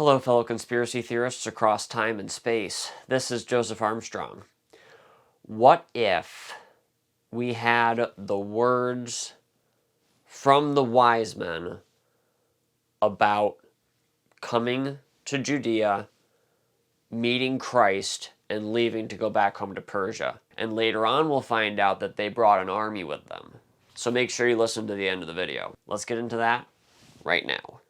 Hello, fellow conspiracy theorists across time and space. This is Joseph Armstrong. What if we had the words from the wise men about coming to Judea, meeting Christ, and leaving to go back home to Persia? And later on, we'll find out that they brought an army with them. So make sure you listen to the end of the video. Let's get into that right now.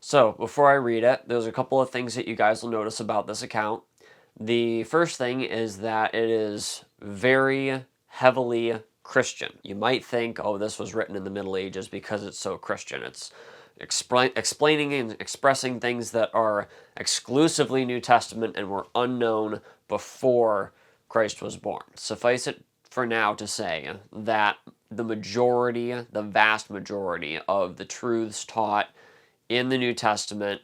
So, before I read it, there's a couple of things that you guys will notice about this account. The first thing is that it is very heavily Christian. You might think, oh, this was written in the Middle Ages because it's so Christian. It's explaining and expressing things that are exclusively New Testament and were unknown before Christ was born. Suffice it for now to say that the vast majority of the truths taught in the New Testament,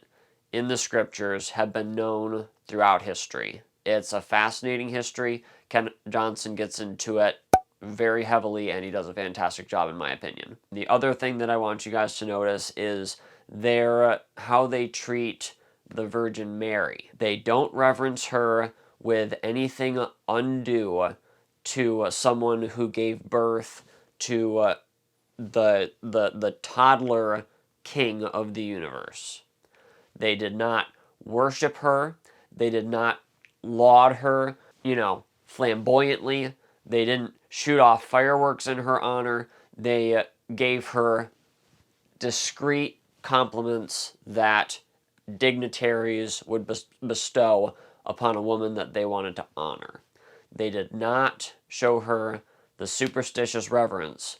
in the scriptures, have been known throughout history. It's a fascinating history. Ken Johnson gets into it very heavily, and he does a fantastic job, in my opinion. The other thing that I want you guys to notice is how they treat the Virgin Mary. They don't reverence her with anything undue to someone who gave birth to the toddler king of the universe. They did not worship her. They did not laud her, flamboyantly. They didn't shoot off fireworks in her honor. They gave her discreet compliments that dignitaries would bestow upon a woman that they wanted to honor. They did not show her the superstitious reverence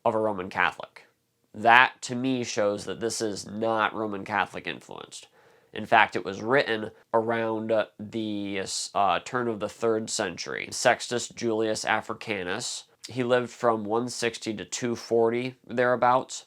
of a Roman Catholic. That, to me, shows that this is not Roman Catholic influenced. In fact, it was written around the turn of the 3rd century. Sextus Julius Africanus, he lived from 160 to 240, thereabouts,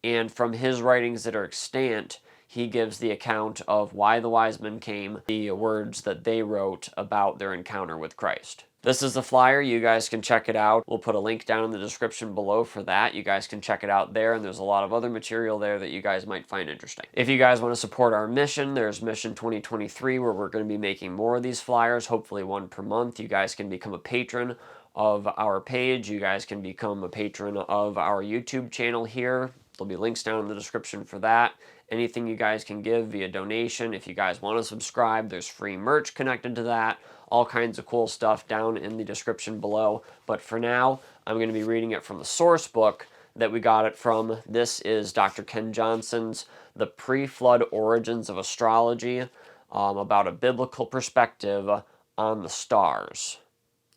and from his writings that are extant, he gives the account of why the wise men came, the words that they wrote about their encounter with Christ. This is the flyer. You guys can check it out. We'll put a link down in the description below for that. You guys can check it out there, and there's a lot of other material there that you guys might find interesting. If you guys want to support our mission, there's Mission 2023, where we're going to be making more of these flyers, hopefully one per month. You guys can become a patron of our page. You guys can become a patron of our YouTube channel here. There'll be links down in the description for that. Anything you guys can give via donation. If you guys want to subscribe, there's free merch connected to that. All kinds of cool stuff down in the description below. But for now, I'm going to be reading it from the source book that we got it from. This is Dr. Ken Johnson's The Pre-Flood Origins of Astrology, about a biblical perspective on the stars.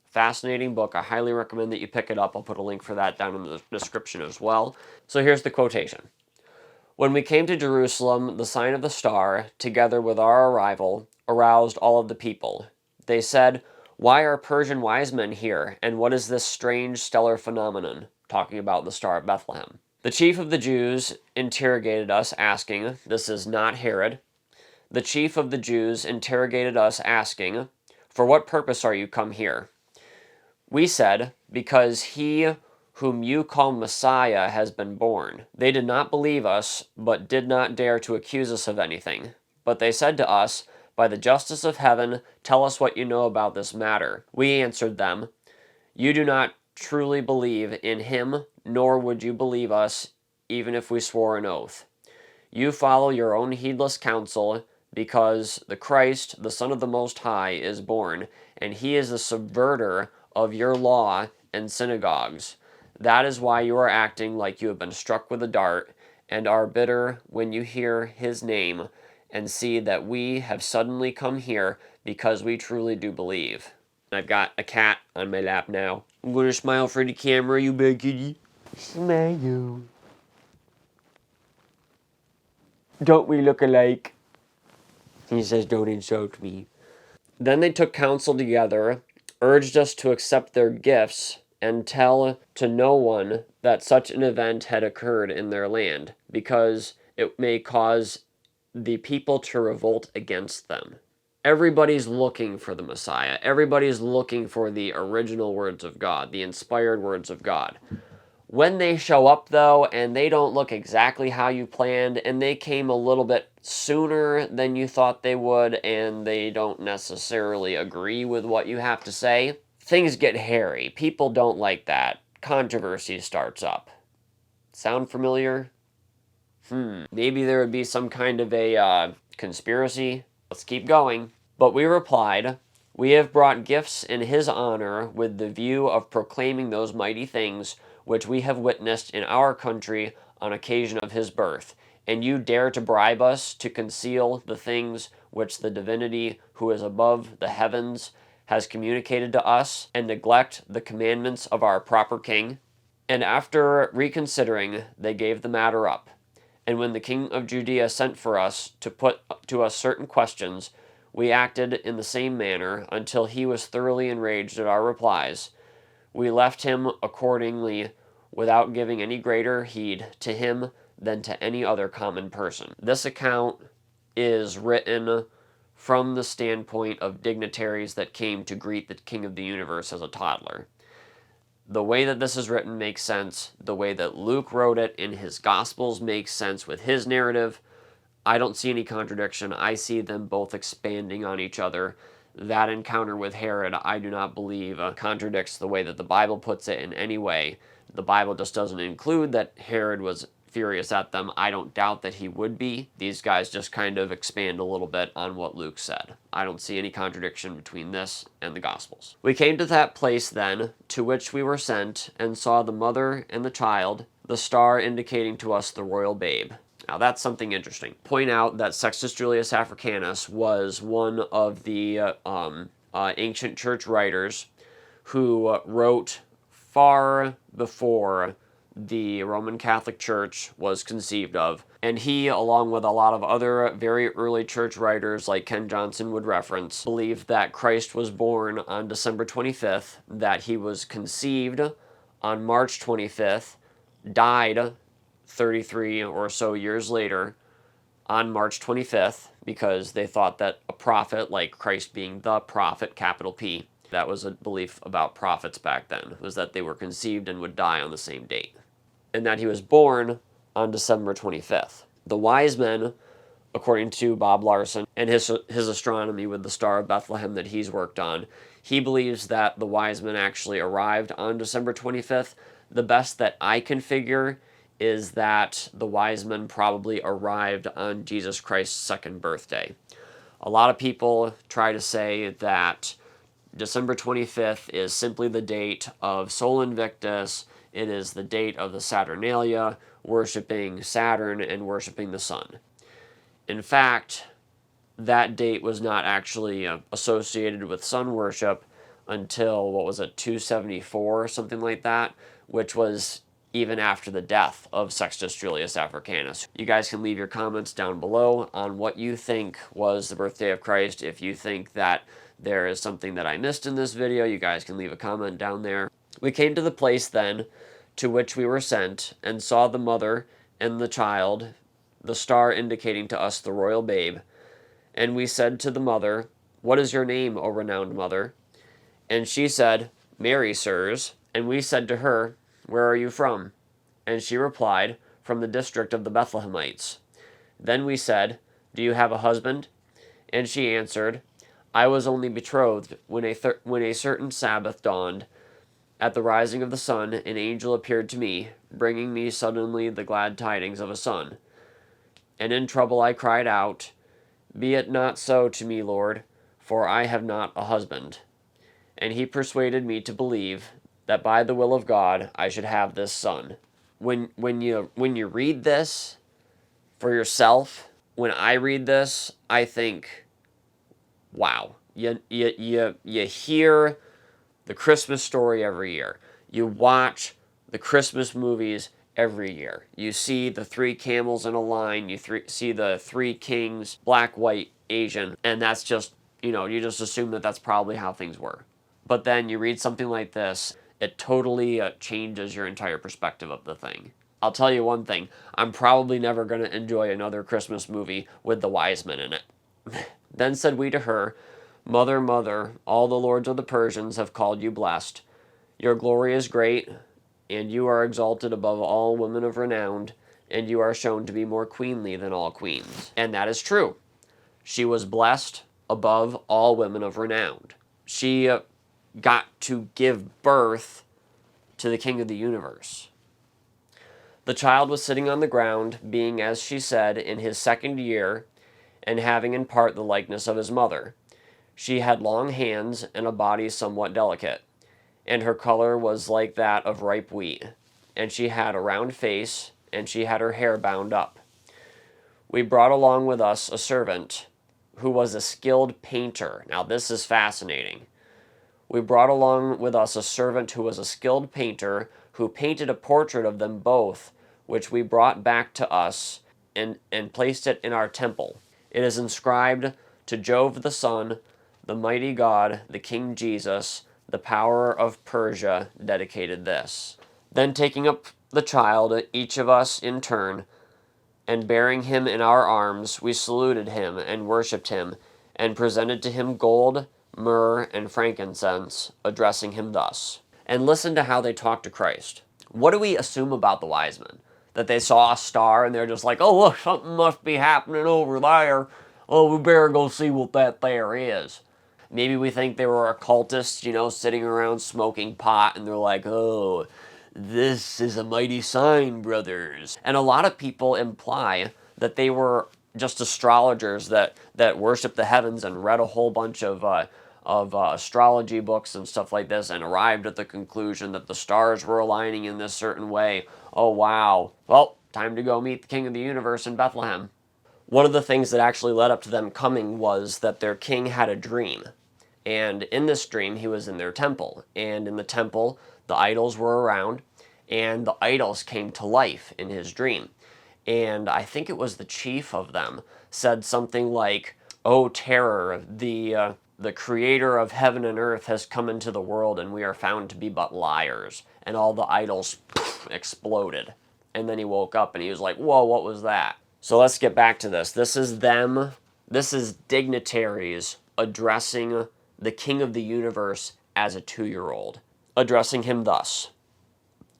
Fascinating book. I highly recommend that you pick it up. I'll put a link for that down in the description as well. So here's the quotation. When we came to Jerusalem, the sign of the star, together with our arrival, aroused all of the people. They said, "Why are Persian wise men here, and what is this strange stellar phenomenon?" Talking about the Star of Bethlehem. The chief of the Jews interrogated us, asking, this is not Herod. The chief of the Jews interrogated us, asking, "For what purpose are you come here?" We said, "Because he whom you call Messiah has been born." They did not believe us, but did not dare to accuse us of anything. But they said to us, "By the justice of heaven, tell us what you know about this matter." We answered them, "You do not truly believe in him, nor would you believe us, even if we swore an oath. You follow your own heedless counsel, because the Christ, the Son of the Most High, is born, and he is the subverter of your law and synagogues. That is why you are acting like you have been struck with a dart, and are bitter when you hear his name, and see that we have suddenly come here because we truly do believe." I've got a cat on my lap now. I'm going to smile for the camera, you big kitty. Smile. Don't we look alike? He says, "Don't insult me." Then they took counsel together, urged us to accept their gifts, and tell to no one that such an event had occurred in their land, because it may cause the people to revolt against them. Everybody's looking for the Messiah. Everybody's looking for the original words of God, the inspired words of God. When they show up, though, and they don't look exactly how you planned, and they came a little bit sooner than you thought they would, and they don't necessarily agree with what you have to say, things get hairy. People don't like that. Controversy starts up. Sound familiar? Maybe there would be some kind of a conspiracy. Let's keep going. But we replied, "We have brought gifts in his honor with the view of proclaiming those mighty things which we have witnessed in our country on occasion of his birth. And you dare to bribe us to conceal the things which the divinity who is above the heavens has communicated to us, and neglect the commandments of our proper king?" And after reconsidering, they gave the matter up. And when the king of Judea sent for us to put to us certain questions, we acted in the same manner until he was thoroughly enraged at our replies. We left him accordingly without giving any greater heed to him than to any other common person. This account is written from the standpoint of dignitaries that came to greet the King of the universe as a toddler. The way that this is written makes sense. The way that Luke wrote it in his Gospels makes sense with his narrative. I don't see any contradiction. I see them both expanding on each other. That encounter with Herod, I do not believe contradicts the way that the Bible puts it in any way. The Bible just doesn't include that Herod was furious at them. I don't doubt that he would be. These guys just kind of expand a little bit on what Luke said. I don't see any contradiction between this and the Gospels. We came to that place then, to which we were sent, and saw the mother and the child, the star indicating to us the royal babe. Now that's something interesting. Point out that Sextus Julius Africanus was one of the ancient church writers who wrote far before the Roman Catholic Church was conceived of. And he, along with a lot of other very early church writers like Ken Johnson would reference, believed that Christ was born on December 25th, that he was conceived on March 25th, died 33 or so years later on March 25th, because they thought that a prophet, like Christ being the prophet, capital P, that was a belief about prophets back then, was that they were conceived and would die on the same date. And that he was born on December 25th. The wise men, according to Bob Larson and his astronomy with the Star of Bethlehem that he's worked on, he believes that the wise men actually arrived on December 25th. The best that I can figure is that the wise men probably arrived on Jesus Christ's second birthday. A lot of people try to say that December 25th is simply the date of Sol Invictus. It is the date of the Saturnalia, worshiping Saturn and worshiping the sun. In fact, that date was not actually associated with sun worship until, 274 or something like that, which was even after the death of Sextus Julius Africanus. You guys can leave your comments down below on what you think was the birthday of Christ. If you think that there is something that I missed in this video, you guys can leave a comment down there. We came to the place then to which we were sent, and saw the mother and the child, the star indicating to us the royal babe. And we said to the mother, "What is your name, O renowned mother?" And she said, "Mary, sirs." And we said to her, "Where are you from?" And she replied, "From the district of the Bethlehemites." Then we said, "Do you have a husband?" And she answered, "I was only betrothed when a certain Sabbath dawned. At the rising of the sun, an angel appeared to me, bringing me suddenly the glad tidings of a son. And in trouble I cried out, 'Be it not so to me, Lord, for I have not a husband.' And he persuaded me to believe that by the will of God I should have this son." When you read this for yourself, when I read this, I think, wow. You hear the Christmas story every year. You watch the Christmas movies every year. You see the three camels in a line. You see the three kings, black, white, Asian. And that's just, you just assume that that's probably how things were. But then you read something like this, it totally changes your entire perspective of the thing. I'll tell you one thing. I'm probably never going to enjoy another Christmas movie with the wise men in it. Then said we to her, Mother, mother, all the lords of the Persians have called you blessed. Your glory is great, and you are exalted above all women of renown, and you are shown to be more queenly than all queens. And that is true. She was blessed above all women of renown. She got to give birth to the King of the universe. The child was sitting on the ground, being, as she said, in his 2nd year, and having in part the likeness of his mother. She had long hands and a body somewhat delicate, and her color was like that of ripe wheat, and she had a round face, and she had her hair bound up. We brought along with us a servant who was a skilled painter. Now this is fascinating. We brought along with us a servant who was a skilled painter, who painted a portrait of them both, which we brought back to us and placed it in our temple. It is inscribed to Jove the Sun, the mighty God, the King Jesus, the power of Persia, dedicated this. Then taking up the child, each of us in turn, and bearing him in our arms, we saluted him and worshipped him, and presented to him gold, myrrh, and frankincense, addressing him thus. And listen to how they talk to Christ. What do we assume about the wise men? That they saw a star and they're just like, oh, look, something must be happening over there. Oh, we better go see what that there is. Maybe we think they were occultists, sitting around smoking pot, and they're like, oh, this is a mighty sign, brothers. And a lot of people imply that they were just astrologers that worshiped the heavens and read a whole bunch of astrology books and stuff like this and arrived at the conclusion that the stars were aligning in this certain way. Oh, wow. Well, time to go meet the King of the universe in Bethlehem. One of the things that actually led up to them coming was that their king had a dream. And in this dream, he was in their temple. And in the temple, the idols were around, and the idols came to life in his dream. And I think it was the chief of them said something like, "O terror, the creator of heaven and earth has come into the world, and we are found to be but liars." And all the idols exploded. And then he woke up and he was like, whoa, what was that? So let's get back to this. This is dignitaries addressing the King of the universe as a 2-year-old, addressing him thus.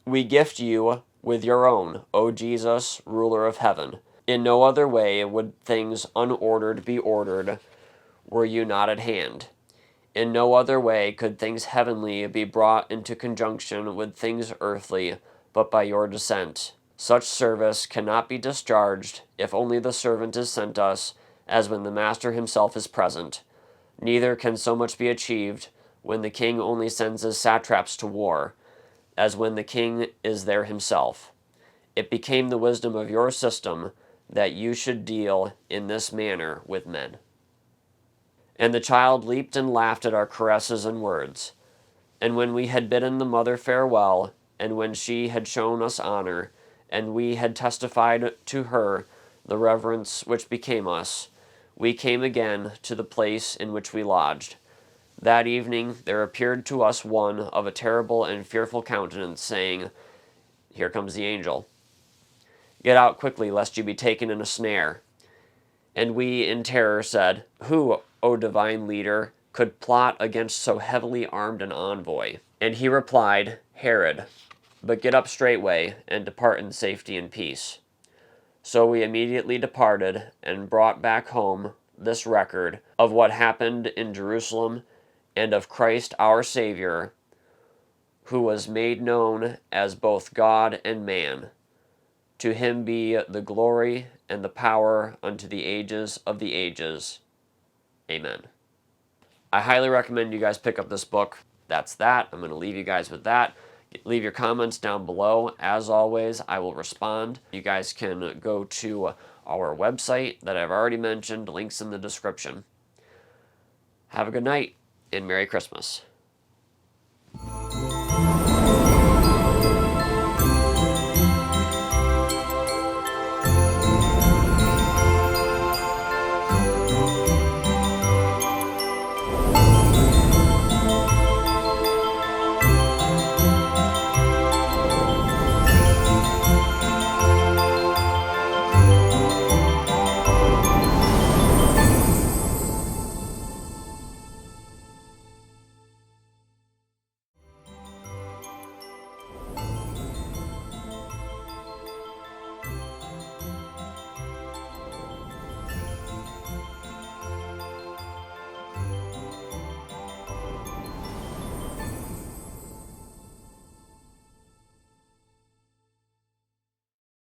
We gift you with your own, O Jesus, ruler of heaven. In no other way would things unordered be ordered, were you not at hand. In no other way could things heavenly be brought into conjunction with things earthly, but by your descent. Such service cannot be discharged if only the servant is sent us, as when the master himself is present. Neither can so much be achieved when the king only sends his satraps to war, as when the king is there himself. It became the wisdom of your system that you should deal in this manner with men. And the child leaped and laughed at our caresses and words. And when we had bidden the mother farewell, and when she had shown us honor, and we had testified to her the reverence which became us, we came again to the place in which we lodged. That evening there appeared to us one of a terrible and fearful countenance, saying, Here comes the angel. Get out quickly, lest you be taken in a snare. And we in terror said, Who, O divine leader, could plot against so heavily armed an envoy? And he replied, Herod. But get up straightway, and depart in safety and peace. So we immediately departed, and brought back home this record of what happened in Jerusalem, and of Christ our Savior, who was made known as both God and man. To him be the glory and the power unto the ages of the ages. Amen. I highly recommend you guys pick up this book. That's that. I'm going to leave you guys with that. Leave your comments down below. As always, I will respond. You guys can go to our website that I've already mentioned. Links in the description. Have a good night, and Merry Christmas.